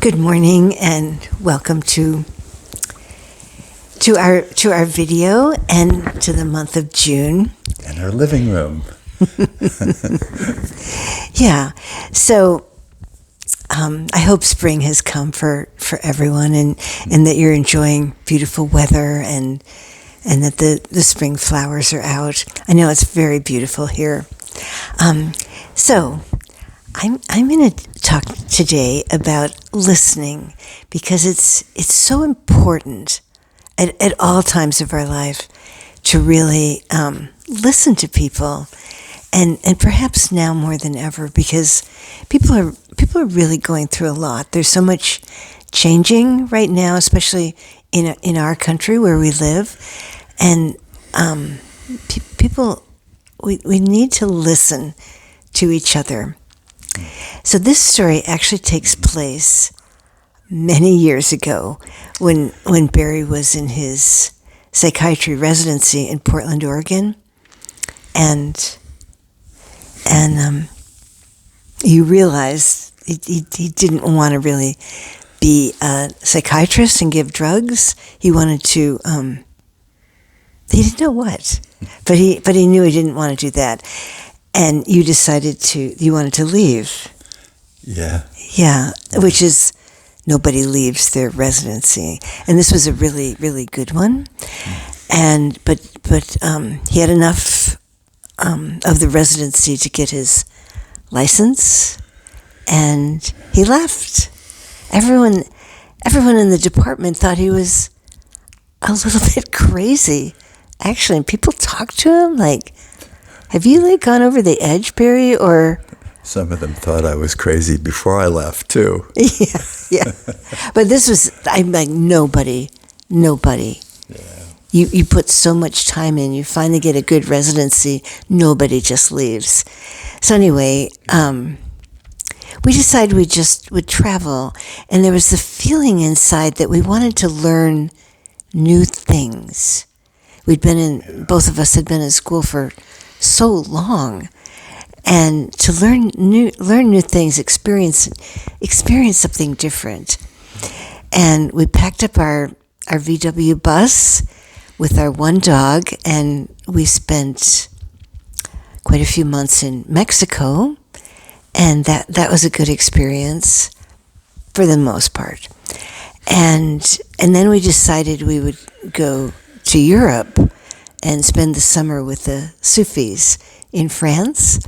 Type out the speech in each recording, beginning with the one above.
Good morning and welcome to our video and to the month of June. And our living room. Yeah. So I hope spring has come for everyone and that you're enjoying beautiful weather and that the spring flowers are out. I know it's very beautiful here. So I'm going to talk today about listening because it's so important at all times of our life to really listen to people, and perhaps now more than ever because people are really going through a lot. There's so much changing right now, especially in our country where we live, and people we need to listen to each other. So this story actually takes place many years ago when Barry was in his psychiatry residency in Portland, Oregon, and he realized he didn't want to really be a psychiatrist and give drugs. He wanted to. He didn't know what, but he knew he didn't want to do that. And you wanted to leave. Yeah. Yeah, which is, nobody leaves their residency. And this was a really, really good one. And, but he had enough of the residency to get his license, and he left. Everyone in the department thought he was a little bit crazy. Actually, and people talked to him like, have you gone over the edge, Barry? Or some of them thought I was crazy before I left too. Yeah. But this was, I'm like, nobody. Yeah. You put so much time in, you finally get a good residency, nobody just leaves. So anyway, we decided we just would travel, and there was the feeling inside that we wanted to learn new things. Both of us had been in school for so long, and to learn new things, experience something different. And we packed up our VW bus with our one dog, and we spent quite a few months in Mexico, and that was a good experience for the most part. And then we decided we would go to Europe and spend the summer with the Sufis in France.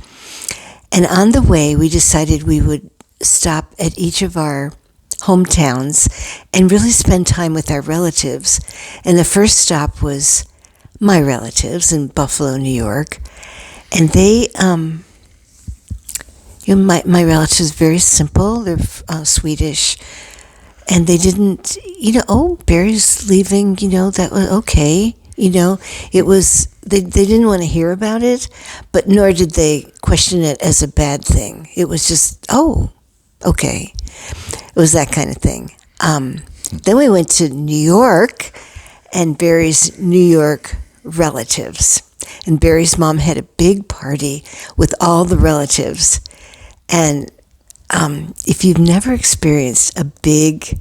And on the way, we decided we would stop at each of our hometowns and really spend time with our relatives. And the first stop was my relatives in Buffalo, New York. And they, my relatives, very simple. They're Swedish. And they didn't, Barry's leaving, that was okay. It was, they didn't want to hear about it, but nor did they question it as a bad thing. It was just, oh, okay. It was that kind of thing. Then we went to New York and Barry's New York relatives. And Barry's mom had a big party with all the relatives. And if you've never experienced a big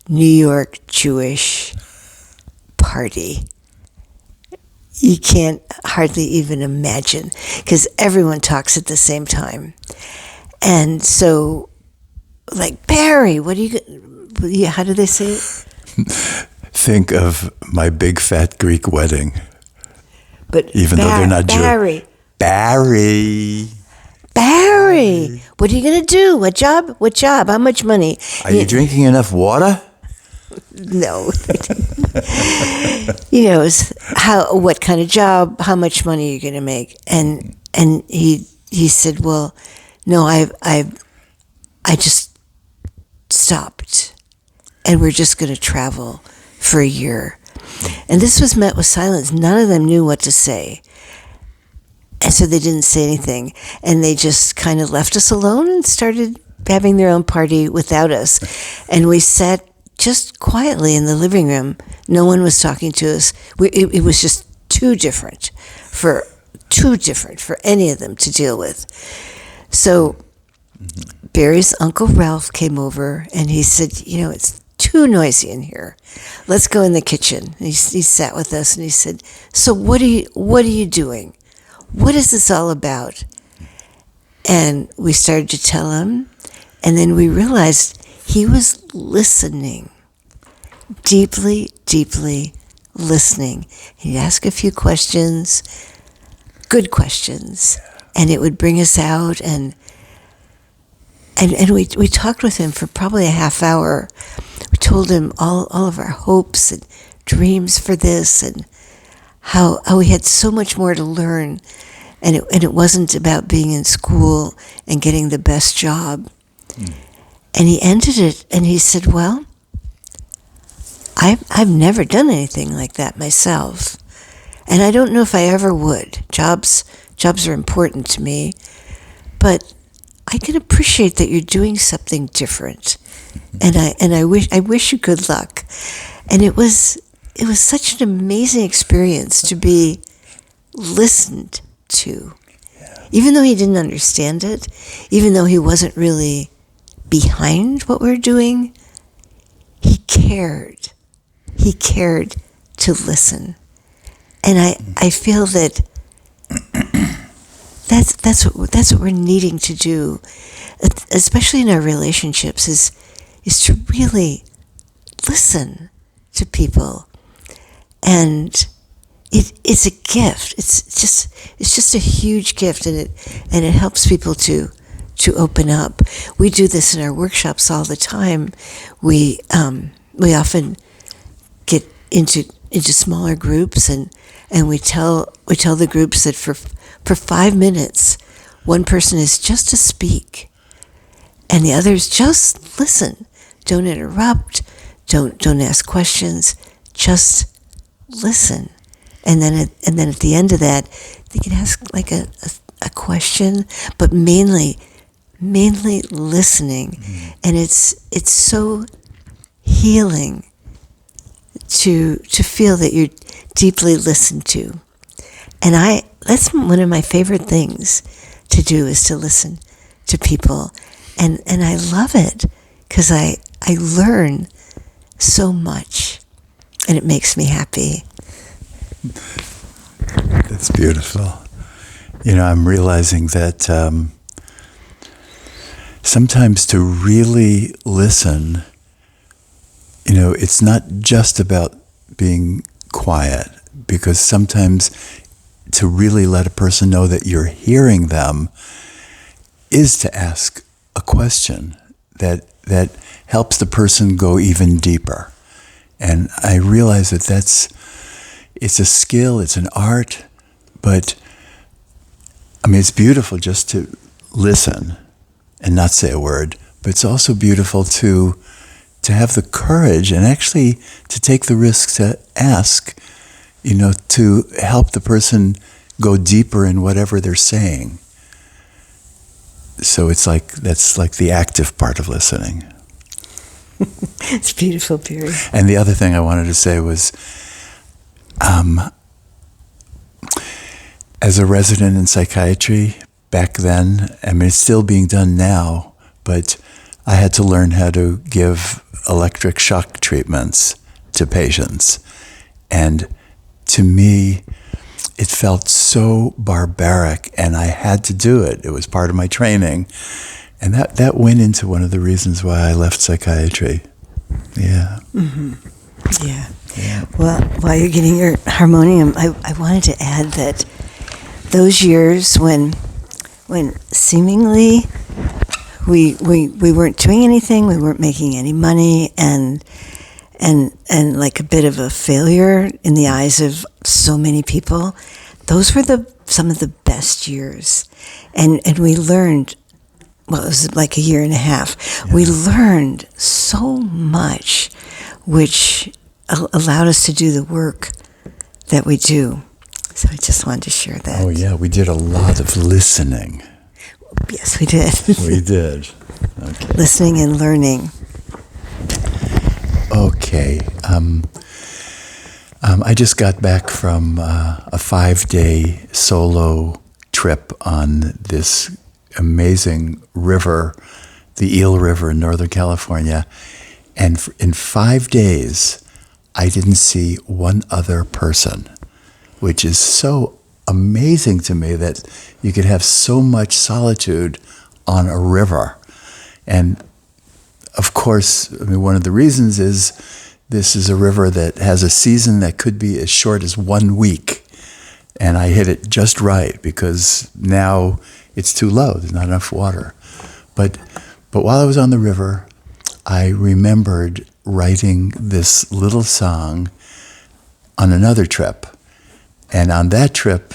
New York Jewish party, you can't hardly even imagine, because everyone talks at the same time. And so, Barry, how do they say it? Think of my big fat Greek wedding. But even though they're not Barry. Barry. What are you going to do? What job? How much money? Are you drinking enough water? No. What kind of job, how much money are you going to make? And he said, well, no, I just stopped, and we're just going to travel for a year. And this was met with silence. None of them knew what to say. And so they didn't say anything. And they just kind of left us alone and started having their own party without us. And we sat just quietly in the living room. No one was talking to us. It was just too different for any of them to deal with. So Barry's Uncle Ralph came over and he said, it's too noisy in here. Let's go in the kitchen. And he sat with us and he said, so what are you doing? What is this all about? And we started to tell him, and then we realized he was listening, deeply, deeply listening. He'd ask a few questions, good questions, and it would bring us out, and we talked with him for probably a half hour. We told him all of our hopes and dreams for this, and how we had so much more to learn, and it wasn't about being in school and getting the best job. And he ended it, and he said, well, I've never done anything like that myself, and I don't know if I ever would. Jobs are important to me, but I can appreciate that you're doing something different, and I wish you good luck. And it was such an amazing experience to be listened to, even though he didn't understand it, even though he wasn't really behind what we were doing. He cared. He cared to listen, and I feel that that's what we're needing to do, especially in our relationships, is to really listen to people, and it's a gift. It's just a huge gift, and it helps people to open up. We do this in our workshops all the time. We often get into smaller groups, and we tell the groups that for 5 minutes, one person is just to speak, and the others just listen. Don't interrupt. Don't ask questions. Just listen, and then at the end of that, they can ask like a question, but mainly listening, and it's so healing to feel that you're deeply listened to. And that's one of my favorite things to do, is to listen to people, and I love it because I learn so much, and it makes me happy. That's beautiful. I'm realizing that sometimes to really listen, it's not just about being quiet, because sometimes to really let a person know that you're hearing them is to ask a question that helps the person go even deeper. And I realize that it's a skill, it's an art, but it's beautiful just to listen and not say a word, but it's also beautiful to have the courage and actually to take the risk to ask, to help the person go deeper in whatever they're saying. So that's like the active part of listening. It's beautiful, Barry. And the other thing I wanted to say was, as a resident in psychiatry back then, it's still being done now, but I had to learn how to give electric shock treatments to patients. And to me, it felt so barbaric, and I had to do it. It was part of my training. And that went into one of the reasons why I left psychiatry. Yeah. Mm-hmm. Yeah. Well, while you're getting your harmonium, I wanted to add that those years when seemingly we weren't doing anything, we weren't making any money, and like a bit of a failure in the eyes of so many people, those were some of the best years, and we learned. Well, it was like a year and a half. Yeah. We learned so much, which allowed us to do the work that we do. So I just wanted to share that. Oh, yeah. We did a lot of listening. Yes, we did. We did. Okay. Listening and learning. Okay. I just got back from a 5-day solo trip on this amazing river the Eel River in Northern California. And in 5 days, I didn't see one other person, which is so amazing to me that you could have so much solitude on a river. And of course, I mean, one of the reasons is this is a river that has a season that could be as short as 1 week. And I hit it just right because now it's too low. There's not enough water. But while I was on the river, I remembered writing this little song on another trip. And on that trip,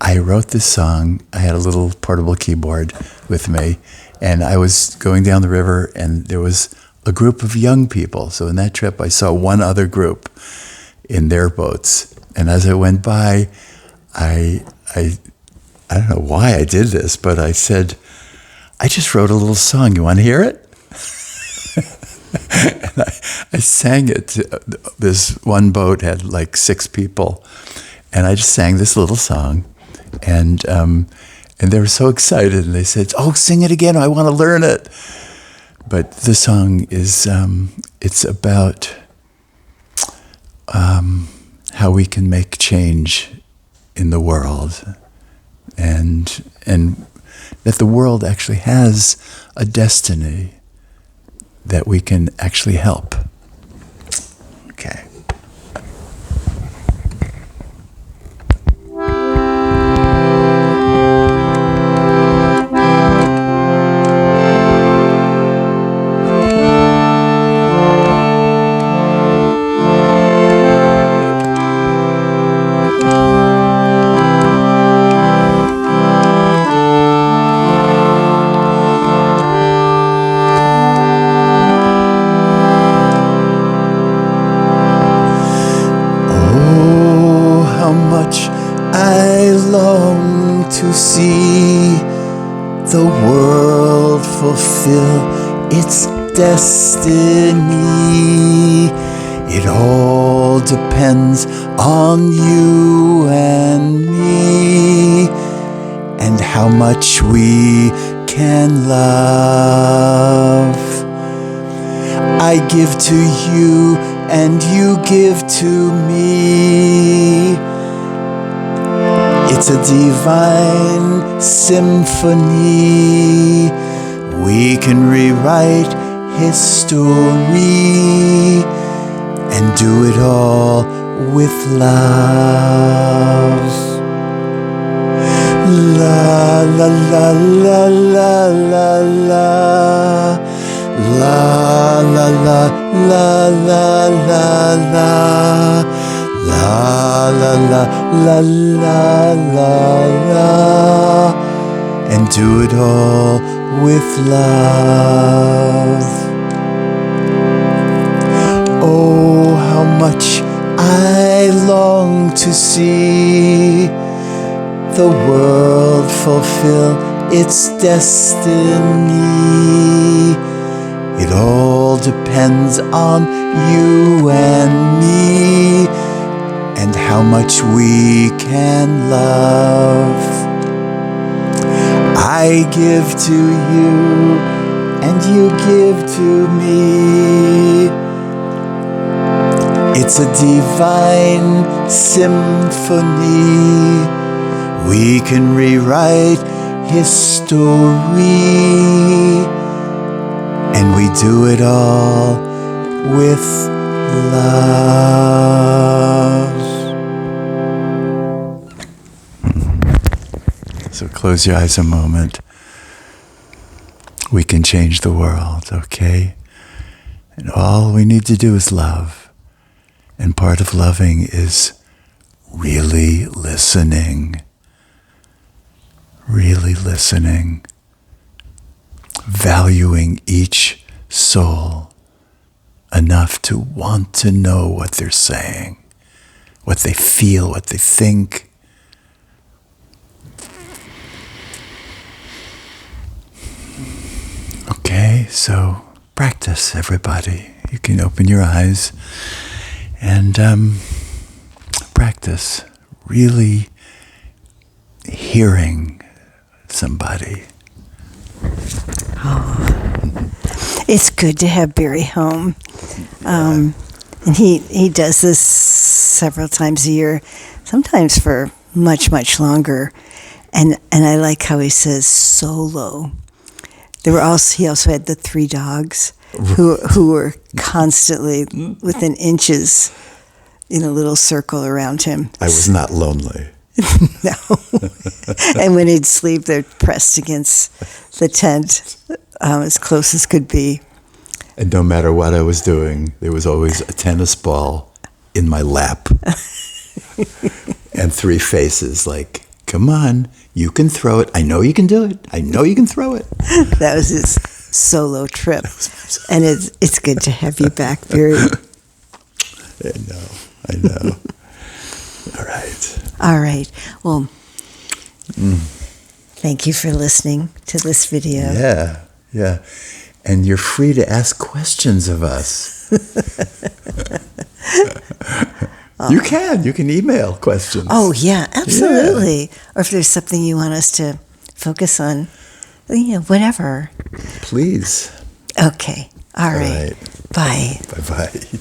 I wrote this song. I had a little portable keyboard with me, and I was going down the river, and there was a group of young people. So in that trip, I saw one other group in their boats. And as I went by, I don't know why I did this, but I said, I just wrote a little song. You want to hear it? And I sang it. This one boat had like 6 people, and I just sang this little song, and they were so excited, and they said, "Oh, sing it again! I want to learn it." But the song is it's about how we can make change in the world, and that the world actually has a destiny that we can actually help. Okay. To see the world fulfill its destiny. It all depends on you and me, and how much we can love. I give to you and you give to me. It's a divine symphony. We can rewrite history and do it all with love. La la la la la la la. La la la la la la la. La la la la la la la, and do it all with love. Oh, how much I long to see the world fulfill its destiny. It all depends on you and me, and how much we can love. I give to you and you give to me. It's a divine symphony. We can rewrite history, and we do it all with love. So close your eyes a moment. We can change the world, okay? And all we need to do is love. And part of loving is really listening. Really listening. Valuing each soul enough to want to know what they're saying, what they feel, what they think. Okay, so practice, everybody. You can open your eyes and practice really hearing somebody, It's good to have Barry home. And he does this several times a year, sometimes for much, much longer. And I like how he says solo. He also had the 3 dogs who were constantly within inches in a little circle around him. I was not lonely. No. And when he'd sleep, they're pressed against the tent as close as could be. And no matter what I was doing, there was always a tennis ball in my lap. And 3 faces like, come on, you can throw it. I know you can do it. I know you can throw it. That was his solo trip. And it's good to have you back, Barry. I know. All right. Well, thank you for listening to this video. Yeah. And you're free to ask questions of us. You can email questions. Oh, yeah, absolutely. Yeah. Or if there's something you want us to focus on, whatever. Please. Okay. All right. Bye. Bye-bye.